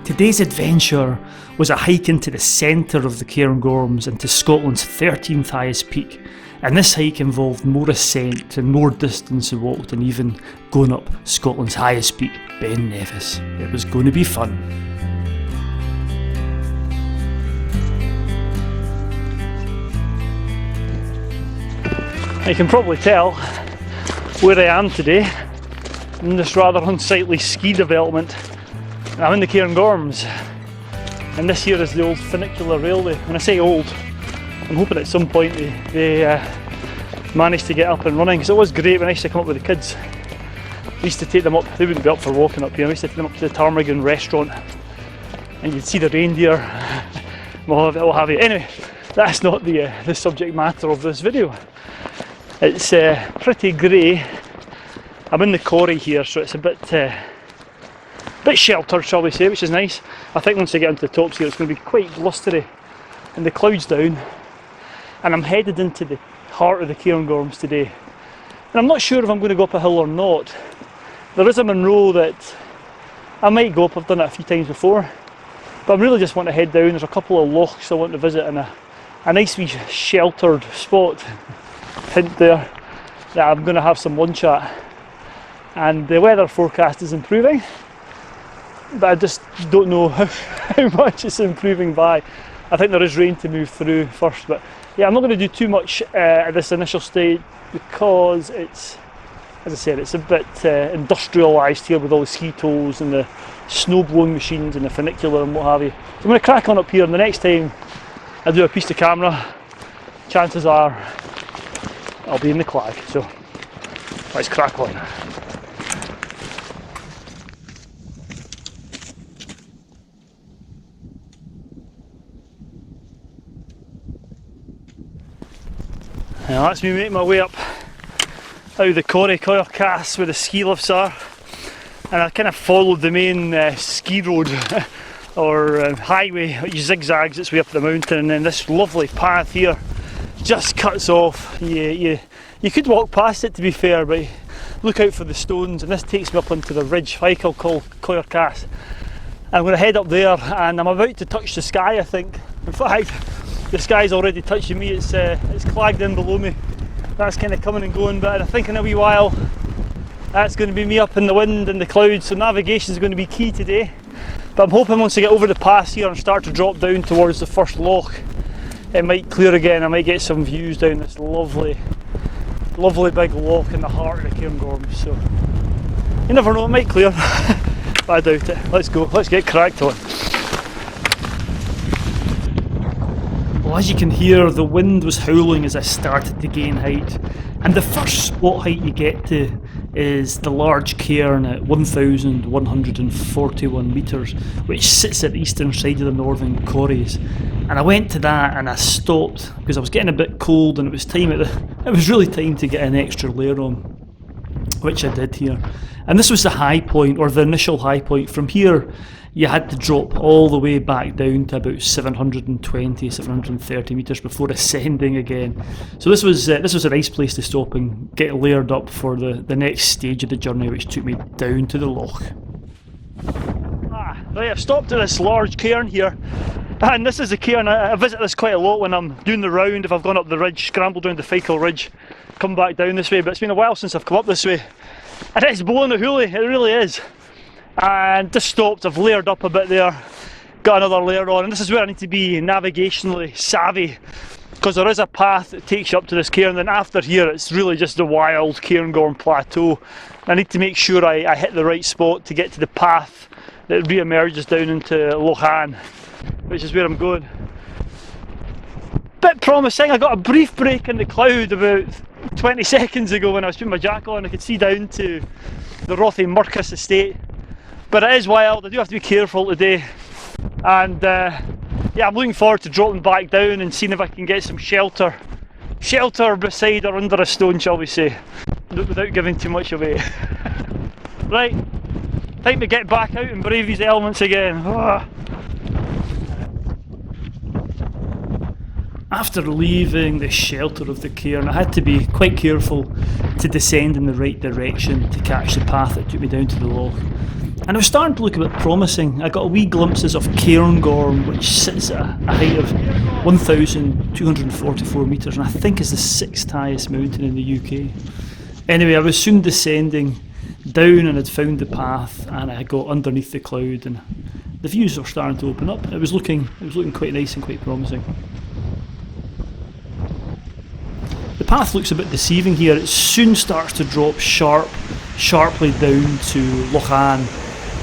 Today's adventure was a hike into the centre of the Cairngorms and to Scotland's 13th highest peak, and this hike involved more ascent and more distance walked and even going up Scotland's highest peak, Beinn Mheadhoin. It was going to be fun. You can probably tell where I am today in this rather unsightly ski development. I'm in the Cairngorms, and this here is the old funicular railway. When I say old, I'm hoping at some point they managed to get up and running, because it was great when I used to come up with the kids. We used to take them up, they wouldn't be up for walking up here, we used to take them up to the Ptarmigan restaurant and you'd see the reindeer, what have you. Anyway, that's not the subject matter of this video. It's pretty grey. I'm in the quarry here, so it's a bit sheltered, shall we say, which is nice. I think once I get into the tops here it's going to be quite blustery and the clouds down, and I'm headed into the heart of the Cairngorms today. And I'm not sure if I'm going to go up a hill or not. There is a Munro that I might go up, I've done it a few times before, but I really just want to head down. There's a couple of lochs I want to visit and a nice wee sheltered spot, hint there, that I'm going to have some lunch at. And the weather forecast is improving, but I just don't know how much it's improving by. I think there is rain to move through first, but yeah, I'm not going to do too much at this initial stage because it's, as I said, it's a bit industrialised here with all the ski toes and the snow blowing machines and the funicular and what have you. So I'm going to crack on up here, and the next time I do a piece to camera, chances are I'll be in the clag. So let's crack on. Now that's me making my way up out of the Cairngorms where the ski lifts are, and I kind of followed the main ski road or highway, which zigzags its way up the mountain, and then this lovely path here just cuts off. You could walk past it, to be fair, but look out for the stones, and this takes me up onto the ridge, hike I'll call Cairngorms. I'm going to head up there and I'm about to touch the sky, I think. In fact, the sky's already touching me, it's clagged in below me. That's kind of coming and going, but I think in a wee while that's going to be me up in the wind and the clouds, so navigation is going to be key today. But I'm hoping once I get over the pass here and start to drop down towards the first loch, it might clear again. I might get some views down this lovely big loch in the heart of the Cairngorms, so you never know, it might clear, but I doubt it. Let's go, let's get cracked on. Well, as you can hear, the wind was howling as I started to gain height, and the first spot height you get to is the large cairn at 1,141 metres, which sits at the eastern side of the northern quarries. And I went to that and I stopped because I was getting a bit cold, and it was really time to get an extra layer on, which I did here. And this was the high point, or the initial high point. From here you had to drop all the way back down to about 730 metres before ascending again. So this was a nice place to stop and get layered up for the next stage of the journey, which took me down to the loch. Right, I've stopped at this large cairn here, and this is the cairn. I visit this quite a lot when I'm doing the round. If I've gone up the ridge, scrambled down the Fichel Ridge, come back down this way, but it's been a while since I've come up this way. And it's blowing a hoolie, it really is. And just stopped, I've layered up a bit there, got another layer on, and this is where I need to be navigationally savvy, because there is a path that takes you up to this cairn, and then after here it's really just the wild Cairngorm plateau. I need to make sure I hit the right spot to get to the path that re-emerges down into Loch Avon, which is where I'm going. Bit promising. I got a brief break in the cloud about 20 seconds ago when I was putting my jacket on. I could see down to the Rothay Murchas estate, but it is wild. I do have to be careful today, and yeah, I'm looking forward to dropping back down and seeing if I can get some shelter beside or under a stone, shall we say, without giving too much away. Right, time to get back out and brave these elements again. After leaving the shelter of the cairn, I had to be quite careful to descend in the right direction to catch the path that took me down to the loch. And it was starting to look a bit promising. I got a wee glimpses of Cairngorms, which sits at a height of 1,244 metres, and I think is the 6th highest mountain in the UK. Anyway, I was soon descending down and had found the path, and I got underneath the cloud, and the views were starting to open up. It was looking quite nice and quite promising. The path looks a bit deceiving here. It soon starts to drop sharply down to Loch Avon,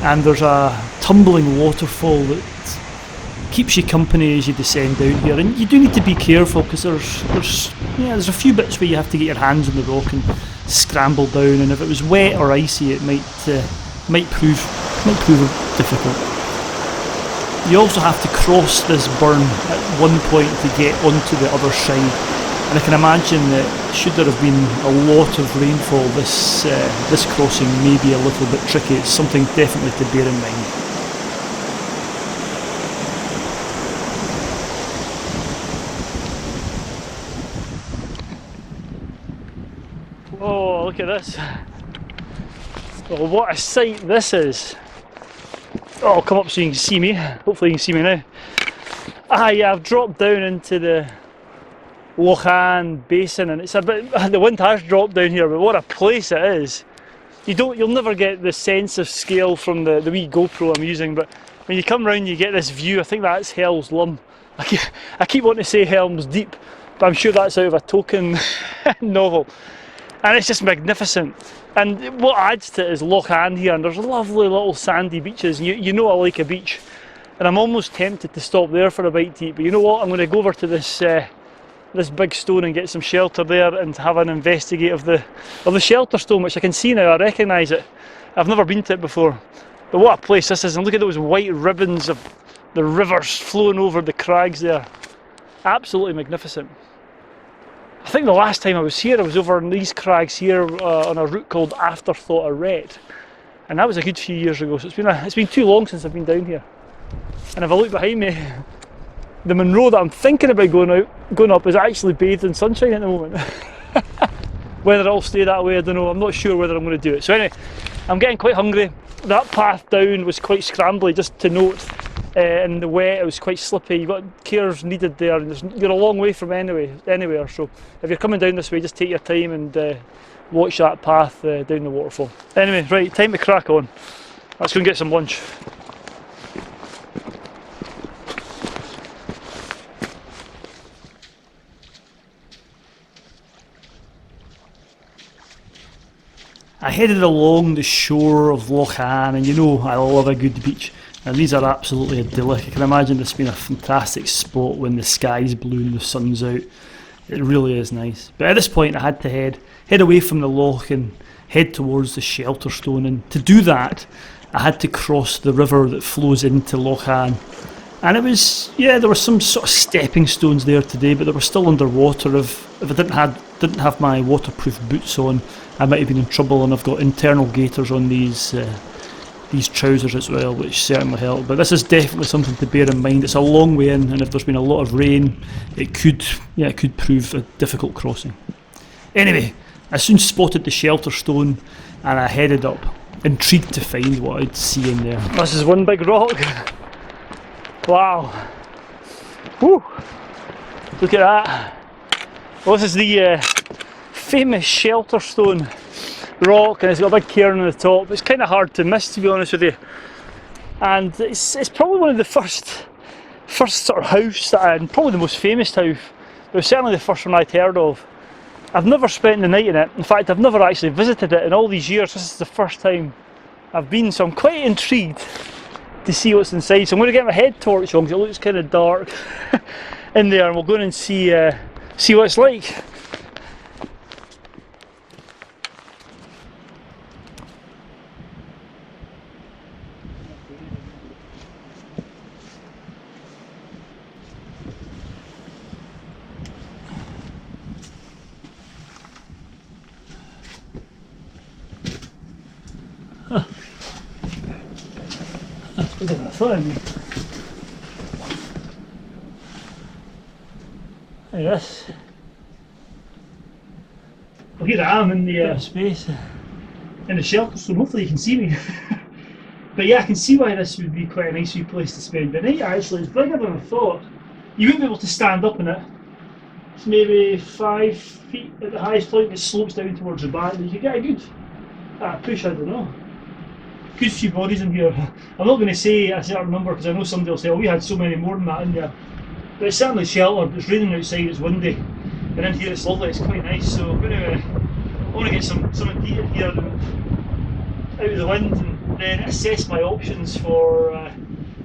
and there's a tumbling waterfall that keeps you company as you descend down here. And you do need to be careful because there's a few bits where you have to get your hands on the rock and scramble down. And if it was wet or icy, it might prove difficult. You also have to cross this burn at one point to get onto the other side. And I can imagine that should there have been a lot of rainfall, this crossing may be a little bit tricky. It's something definitely to bear in mind. Whoa, look at this. Oh, what a sight this is. Oh, I'll come up so you can see me. Hopefully you can see me now. Ah yeah, I've dropped down into the Loch Avon basin, and it's a bit, the wind has dropped down here, but what a place it is. You'll never get the sense of scale from the wee GoPro I'm using, but when you come round you get this view. I think that's Hell's Lum. I keep wanting to say Helm's Deep, but I'm sure that's out of a Tolkien novel. And it's just magnificent. And what adds to it is Loch Avon here, and there's lovely little sandy beaches. You know I like a beach, and I'm almost tempted to stop there for a bite to eat, but you know what, I'm going to go over to this big stone and get some shelter there and have an investigate of the shelter stone, which I can see now. I recognise it. I've never been to it before, but what a place this is. And look at those white ribbons of the rivers flowing over the crags there. Absolutely magnificent. I think the last time I was here, I was over on these crags here on a route called Afterthought Arret, and that was a good few years ago, so it's been too long since I've been down here. And if I look behind me, the Munro that I'm thinking about going up is actually bathed in sunshine at the moment. Whether it'll stay that way, I don't know. I'm not sure whether I'm going to do it. So anyway, I'm getting quite hungry. That path down was quite scrambly, just to note. In the wet, it was quite slippy. You've got cares needed there, and you're a long way from anywhere. So if you're coming down this way, just take your time and watch that path down the waterfall. Anyway, right, time to crack on. Let's go and get some lunch. I headed along the shore of Loch Avon, and you know I love a good beach, and these are absolutely idyllic. I can imagine this being a fantastic spot when the sky's blue and the sun's out. It really is nice. But at this point I had to head away from the loch and head towards the shelter stone, and to do that I had to cross the river that flows into Loch Avon. And it was, yeah, there were some sort of stepping stones there today, but they were still underwater. If I didn't have my waterproof boots on, I might have been in trouble, and I've got internal gaiters on these trousers as well, which certainly helped. But this is definitely something to bear in mind. It's a long way in, and if there's been a lot of rain, it could prove a difficult crossing. Anyway, I soon spotted the shelter stone, and I headed up, intrigued to find what I'd see in there. This is one big rock. Wow. Woo! Look at that. Well, this is the famous shelter stone rock, and it's got a big cairn on the top. It's kind of hard to miss, to be honest with you. And it's probably one of the first sort of house, and probably the most famous house. It was certainly the first one I'd heard of. I've never spent the night in it. In fact, I've never actually visited it in all these years. This is the first time I've been, so I'm quite intrigued to see what's inside. So I'm going to get my head torch on because it looks kind of dark in there, and we'll go in and see what it's like. Huh. That's bigger than I thought I knew. Hey, this. Well, here I am in the space, in the shelter, so hopefully you can see me. But yeah, I can see why this would be quite a nice wee place to spend the night. Actually, it's bigger than I thought. You wouldn't be able to stand up in it. It's maybe 5 feet at the highest point. It slopes down towards the back. You could get a good push. I don't know. Good few bodies in here. I'm not going to say a certain number because I know somebody will say, "Oh, we had so many more than that in there." But it's certainly sheltered. It's raining outside. It's windy, and in here it's lovely. It's quite nice. So I'm going to. I want to get something to eat in here out of the wind, and then assess my options for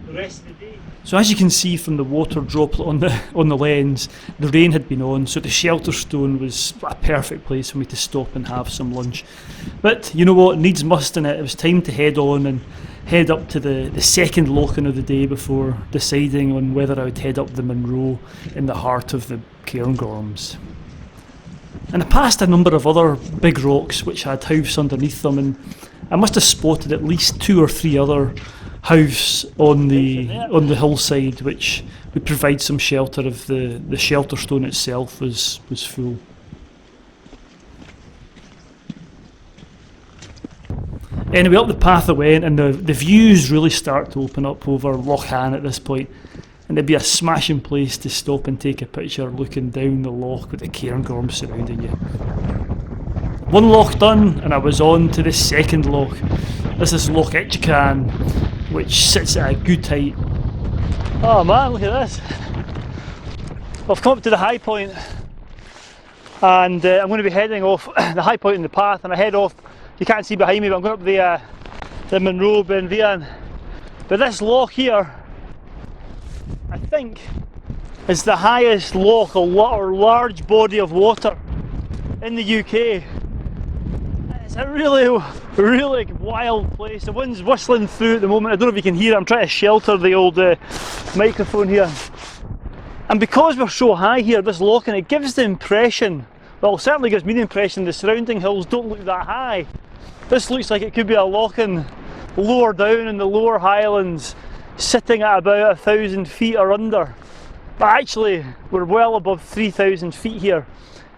the rest of the day. So as you can see from the water droplet on the lens, the rain had been on, so the shelter stone was a perfect place for me to stop and have some lunch. But you know what, needs must in it. It was time to head on and head up to the second loch-in of the day before deciding on whether I would head up the Munro in the heart of the Cairngorms. And I passed a number of other big rocks which had house underneath them, and I must have spotted at least 2 or 3 other house on the hillside which would provide some shelter if the shelter stone itself was full. Anyway, up the path I went, and the views really start to open up over Loch Etchachan at this point, and it'd be a smashing place to stop and take a picture looking down the loch with the Cairngorms surrounding you. One loch done, and I was on to the second loch. This is Loch Etchachan, which sits at a good height. Oh man, look at this. I've come up to the high point, and I'm going to be heading off the high point in the path, and I head off. You can't see behind me, but I'm going up the Munro Beinn Mheadhoin. But this loch here, I think, is the highest loch or large body of water in the UK. It's a really wild place. The wind's whistling through at the moment. I don't know if you can hear it. I'm trying to shelter the old microphone here. And because we're so high here, this loch, and it gives the impression, well, it certainly gives me the impression the surrounding hills don't look that high. This looks like it could be a loch-in lower down in the lower highlands, sitting at about 1,000 feet or under. But actually, we're well above 3,000 feet here.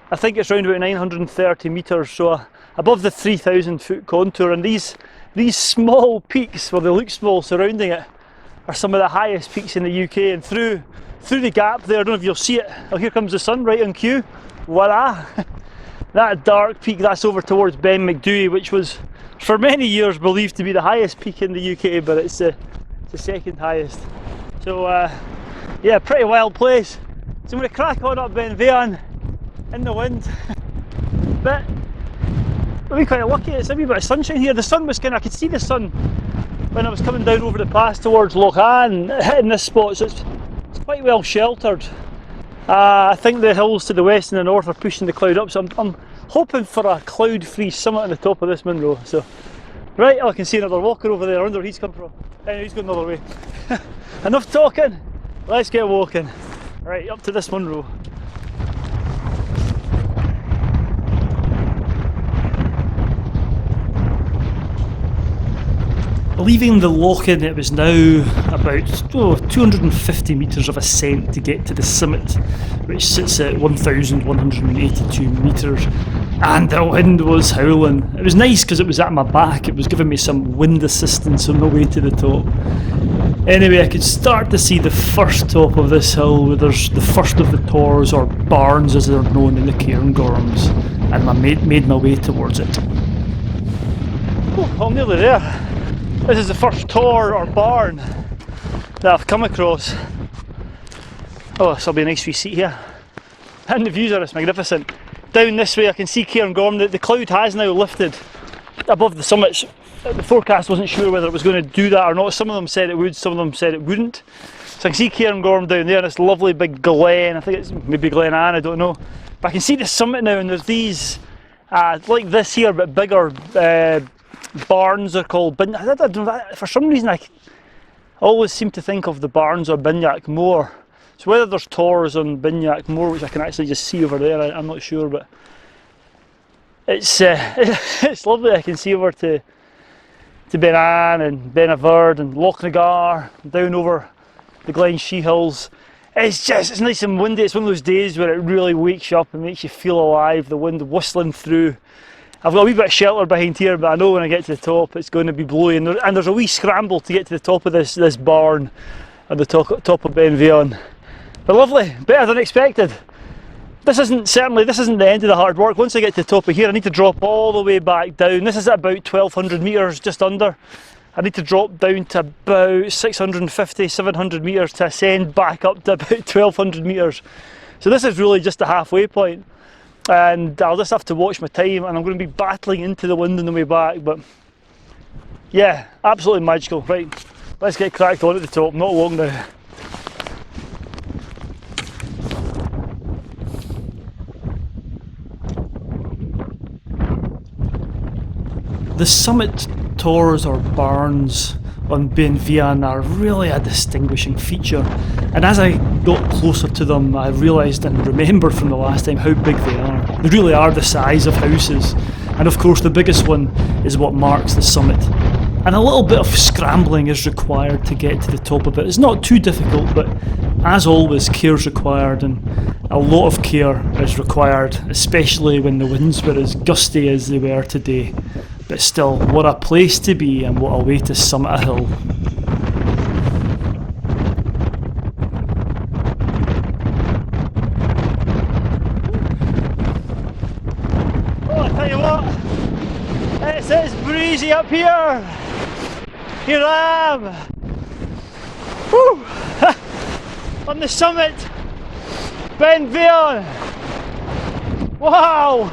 I think it's around about 930 metres, so above the 3,000 foot contour, and these small peaks, well, they look small surrounding it, are some of the highest peaks in the UK. And through the gap there, I don't know if you'll see it, oh, here comes the sun right on cue, voila! That dark peak, that's over towards Beinn Mheadhoin, which was for many years believed to be the highest peak in the UK, but it's the second highest. So yeah, pretty wild place. So I'm going to crack on up Beinn Mheadhoin in the wind. But I've been quite lucky, it's a wee bit of sunshine here. The sun was I could see the sun when I was coming down over the pass towards Loch Etchachan, hitting this spot, so it's quite well sheltered. I think the hills to the west and the north are pushing the cloud up, so I'm hoping for a cloud-free summit on the top of this Munro. So, right, I can see another walker over there. I wonder where he's come from. Anyway, he's going another way. Enough talking, let's get walking. Right, up to this Munro. Leaving the loch-in, it was now about 250 metres of ascent to get to the summit, which sits at 1,182 metres, and the wind was howling. It was nice because it was at my back, it was giving me some wind assistance on the way to the top. Anyway, I could start to see the first top of this hill, where there's the first of the tors, or barns as they're known in the Cairngorms, and I made my way towards it. Oh, I'm nearly there. This is the first tor or barn that I've come across. Oh, this will be a nice wee seat here. And the views are just magnificent. Down this way I can see Cairngorm. The cloud has now lifted above the summits. The forecast wasn't sure whether it was going to do that or not. Some of them said it would, some of them said it wouldn't. So I can see Cairngorm down there, and this lovely big glen. I think it's maybe Glen Anne, I don't know. But I can see the summit now, and there's these, like this here, but bigger barns are called Beinn. For some reason I always seem to think of the barns or Binyak more. So whether there's tors on Binyak more, which I can actually just see over there, I'm not sure, but it's it's lovely. I can see over to Beinn Mheadhoin and Beinn Mheadhoin and Loch Nagar, down over the Glen Shee Hills. It's nice and windy. It's one of those days where it really wakes you up and makes you feel alive. The wind whistling through. I've got a wee bit of shelter behind here, but I know when I get to the top it's going to be blowy, and there's a wee scramble to get to the top of this barn at the top of Beinn Mheadhoin. But lovely, better than expected. This isn't the end of the hard work. Once I get to the top of here, I need to drop all the way back down. This is at about 1,200 metres, just under. I need to drop down to about 650, 700 metres to ascend back up to about 1,200 metres. So this is really just the halfway point, and I'll just have to watch my time, and I'm going to be battling into the wind on the way back. But yeah, absolutely magical. Right, let's get cracked on at the top, not long now. The summit tours or barns on Beinn Mheadhoin are really a distinguishing feature, and as I got closer to them I realised and remembered from the last time how big they are. They really are the size of houses, and of course the biggest one is what marks the summit. And a little bit of scrambling is required to get to the top of it. It's not too difficult, but as always, care is required, and a lot of care is required, especially when the winds were as gusty as they were today. But still, what a place to be, and what a way to summit a hill. Oh, I tell you what, it's breezy up here. Here I am. Woo! On the summit, Beinn Mheadhoin. Wow!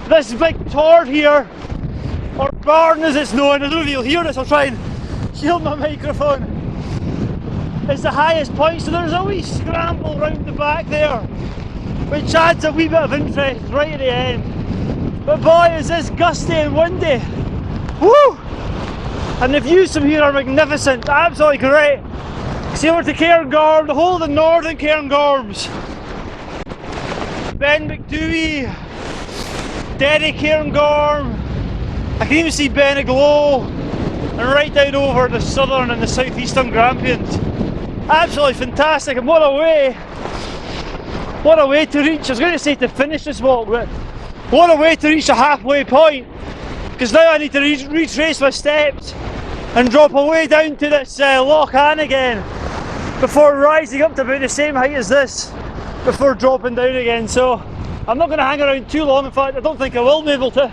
This big tord here, or barn as it's known, I don't know if you'll hear this, I'll try and shield my microphone. It's the highest point, so there's a wee scramble round the back there, which adds a wee bit of interest right at the end. But boy, is this gusty and windy. Woo! And the views from here are magnificent, absolutely great. See over to Cairngorms, the whole of the northern Cairngorms. Beinn Mheadhoin, Derry Cairngorms. I can even see Beinn Mheadhoin, and right down over the southern and the southeastern Grampians. Absolutely fantastic, and what a way to reach, I was going to say to finish this walk, but what a way to reach the halfway point, because now I need to retrace my steps and drop away down to this Loch Avon again before rising up to about the same height as this before dropping down again. So I'm not going to hang around too long. In fact, I don't think I will be able to.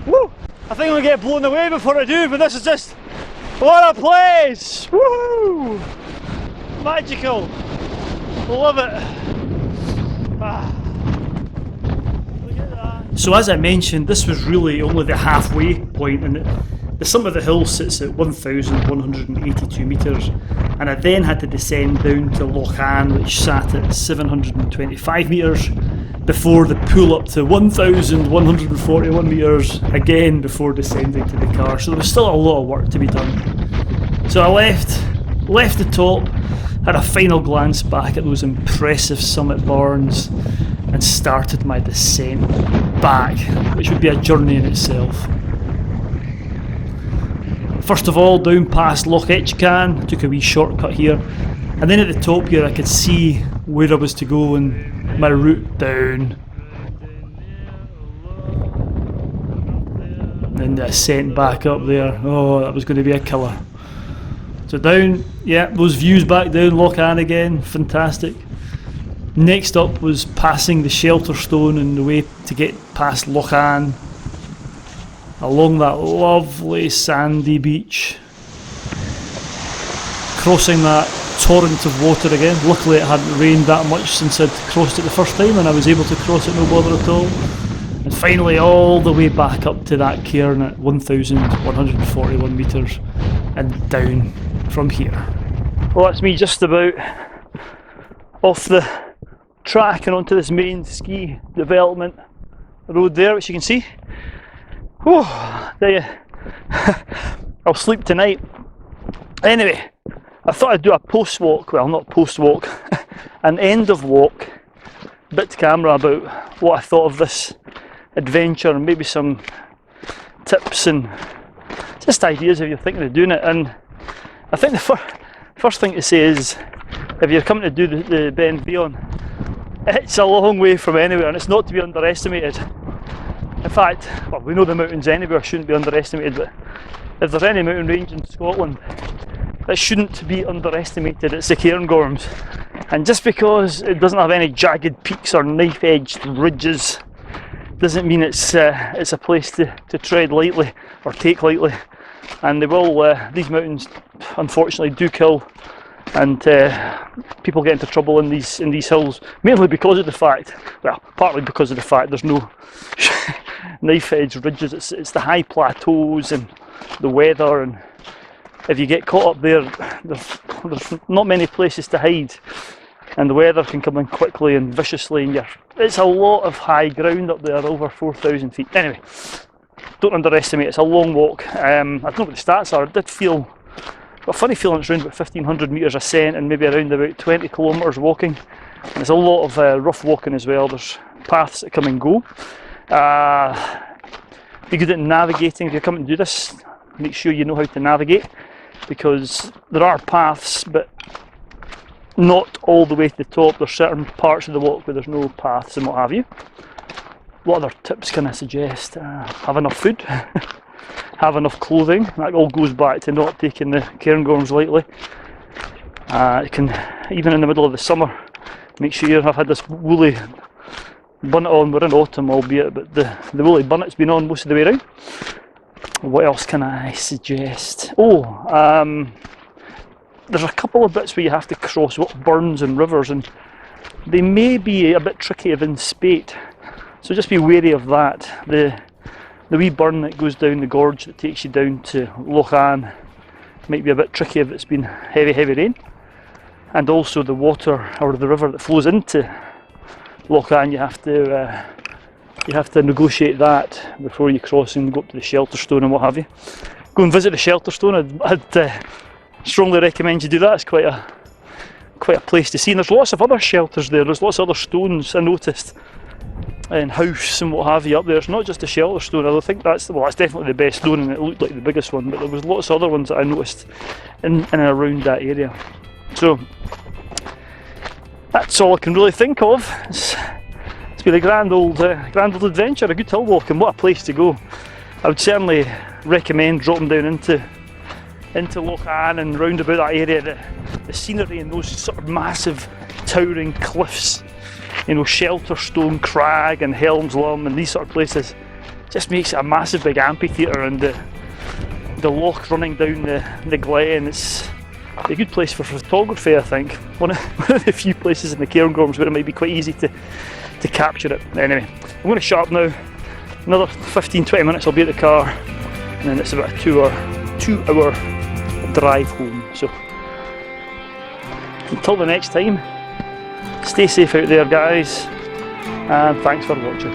Woo! I think I'm going to get blown away before I do, but this is just, what a place! Woo! Magical! Love it! Ah. Look at that. So as I mentioned, this was really only the halfway point, and the summit of the hill sits at 1,182 metres, and I then had to descend down to Loch Avon, which sat at 725 metres, before the pull up to 1,141 metres, again before descending to the car. So there was still a lot of work to be done. So I left the top, had a final glance back at those impressive summit barns, and started my descent back, which would be a journey in itself. First of all, down past Loch Etchachan, took a wee shortcut here, and then at the top here I could see where I was to go and my route down. And the ascent back up there, oh, that was going to be a killer. So down, yeah, those views back down Loch Avon again, fantastic. Next up was passing the shelter stone and the way to get past Loch Avon, along that lovely sandy beach, crossing that torrent of water again. Luckily it hadn't rained that much since I'd crossed it the first time, and I was able to cross it no bother at all. And finally all the way back up to that cairn at 1,141 metres and down from here. Well, that's me just about off the track and onto this main ski development road there, which you can see. Whew, there you. I'll sleep tonight. Anyway, I thought I'd do a post walk, well not post walk, an end of walk bit to camera about what I thought of this adventure, and maybe some tips and just ideas if you're thinking of doing it. And I think the first thing to say is, if you're coming to do the Beinn Mheadhoin, it's a long way from anywhere, and it's not to be underestimated. In fact, well, we know the mountains anywhere shouldn't be underestimated, but if there's any mountain range in Scotland that shouldn't be underestimated, it's the Cairngorms. And just because it doesn't have any jagged peaks or knife-edged ridges doesn't mean it's a place to tread lightly or take lightly. And they will, these mountains unfortunately do kill, and people get into trouble in these hills, mainly because of the fact, well, partly because of the fact there's no knife-edged ridges. It's the high plateaus and the weather, and if you get caught up there, there's not many places to hide, and the weather can come in quickly and viciously, and it's a lot of high ground up there, over 4,000 feet. Anyway, don't underestimate, it's a long walk. I don't know what the stats are. I did feel, got a funny feeling it's around about 1,500 metres ascent and maybe around about 20 kilometres walking. And there's a lot of rough walking as well. There's paths that come and go. Be good at navigating if you're coming to do this. Make sure you know how to navigate, because there are paths, but not all the way to the top. There's certain parts of the walk where there's no paths and what have you. What other tips can I suggest? Have enough food, have enough clothing. That all goes back to not taking the Cairngorms lightly. You can, even in the middle of the summer, make sure you have had this woolly bunnet on. We're in autumn albeit, but the woolly bunnet's been on most of the way around. What else can I suggest? There's a couple of bits where you have to cross burns and rivers, and they may be a bit tricky if in spate. So just be wary of that. The wee burn that goes down the gorge that takes you down to Loch Avon might be a bit tricky if it's been heavy rain. And also the water, or the river that flows into Loch Avon, you have to negotiate that before you cross and go up to the shelter stone and what have you. Go and visit the shelter stone. I'd strongly recommend you do that. It's quite a place to see. And there's lots of other shelters there. There's lots of other stones I noticed, and house and what have you up there. It's not just a shelter stone. I think that's definitely the best stone, and it looked like the biggest one, but there was lots of other ones that I noticed in and around that area. So that's all I can really think of. It's been a grand old adventure, a good hill walk, and what a place to go. I would certainly recommend dropping down into Loch Avon and round about that area. The scenery and those sort of massive towering cliffs, you know, Shelterstone Crag and Helmslum and these sort of places, just makes it a massive big amphitheatre, and the loch running down the glen. It's a good place for photography, I think. One of the few places in the Cairngorms where it might be quite easy to capture it. Anyway, I'm going to shut up now. Another 15-20 minutes I'll be at the car, and then it's about a 2-hour drive home. So until the next time, stay safe out there guys, and thanks for watching.